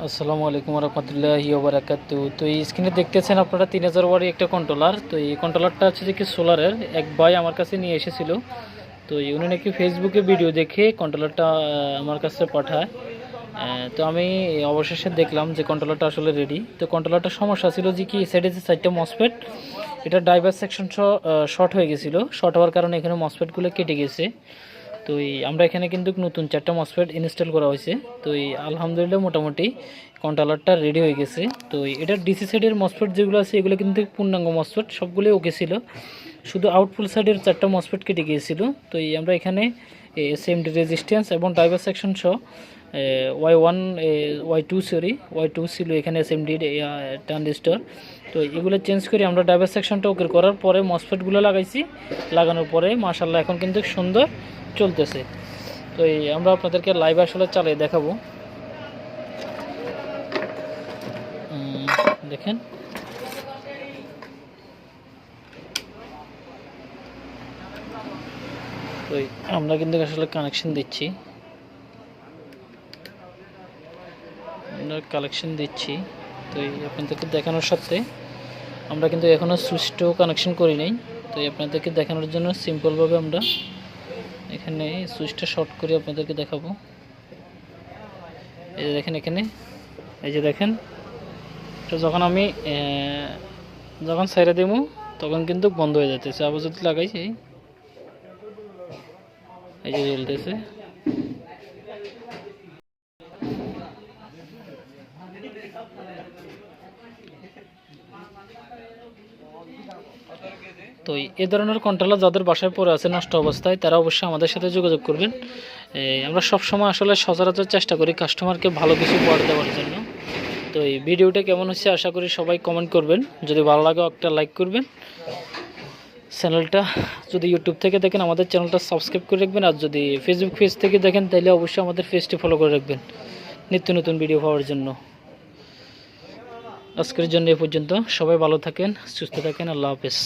আসসালামু আলাইকুম রহমতুল্লাহি ওয়া বারাকাতু। তো এই স্ক্রিনে দেখতেছেন আপনারা 3000 ওয়াটের একটা কন্ট্রোলার। তো এই কন্ট্রোলারটা হচ্ছে যে কি সোলারের। এক ভাই আমার কাছে নিয়ে এসেছিল। তো উনি নাকি ফেসবুকে ভিডিও দেখে কন্ট্রোলারটা আমার কাছে পাঠায়। তো আমি অবশেষে দেখলাম যে কন্ট্রোলারটা আসলে রেডি। তো কন্ট্রোলারটার সমস্যা ছিল যে কি সাইডে যে 4টা মসফেট, এটা ড্রাইভার সেকশন শর্ট হয়ে গেছিলো। শর্ট হওয়ার কারণে এখানে মসফেটগুলো কেটে গেছে। তো আমরা এখানে কিন্তু নতুন 4টা মসফেট ইনস্টল করা হয়েছে। তো আলহামদুলিল্লাহ মোটামুটি কন্ট্রোলারটা রেডি হয়ে গেছে। তো এটার ডিসি সাইডের মসফেট যেগুলো আছে এগুলো কিন্তু পূর্ণাঙ্গ মসফেট, সবগুলোই ওকে ছিল। শুধু আউটপুট সাইডের 4টা মসফেট কেটে গিয়েছিল। তো আমরা এখানে এসএমডি রেজিস্ট্যান্স এবং ড্রাইভার সেকশন সহ Y1 Y2 Y2 ছিল এখানে এসএমডি ট্রানজিস্টর। তো এগুলো চেঞ্জ করে আমরা ড্রাইভার সেকশনটা ওকে করার পরে মসফেটগুলো লাগাইছি। লাগানোর পরে মাশাআল্লাহ এখন কিন্তু সুন্দর চলতেছে। তো আমরা আপনাদেরকে লাইভ আসলে চালিয়ে দেখাবো। দেখেন তো আমরা কিন্তু আসলে কানেকশন দিচ্ছি, তো আপনাদেরকে দেখানোর সাথে আমরা কিন্তু এখনও সুইচটাও কানেকশন করি নাই। তো আপনাদেরকে দেখানোর জন্য সিম্পলভাবে আমরা এখানে সুইচটা শর্ট করে আপনাদেরকে দেখাবো। এই যে দেখেন এখানে, এই যে দেখেন, তো যখন আমি যখন সাইরা দেবো তখন কিন্তু বন্ধ হয়ে যাচ্ছে। আবার যদি লাগাইছি এই যে জ্বলতেছে। তো এই ধরনের কন্ট্রোলার যাদের বাসায় পড়ে আছে নষ্ট অবস্থায়, তারা অবশ্যই আমাদের সাথে যোগাযোগ করবেন। আমরা সবসময় আসলে সচরাচর চেষ্টা করি কাস্টমারকে ভালো কিছু উপহার দেওয়ার জন্য। তো এই ভিডিওটা কেমন হচ্ছে আশা করি সবাই কমেন্ট করবেন। যদি ভালো লাগে একটা লাইক করবেন। চ্যানেলটা যদি ইউটিউব থেকে দেখেন আমাদের চ্যানেলটা সাবস্ক্রাইব করে রাখবেন। আর যদি ফেসবুক পেজ থেকে দেখেন তাহলে অবশ্যই আমাদের পেজটি ফলো করে রাখবেন নিত্য নতুন ভিডিও পাওয়ার জন্য। আজকের জন্য এ পর্যন্ত। সবাই ভালো থাকেন, সুস্থ থাকেন। আল্লাহ হাফেজ।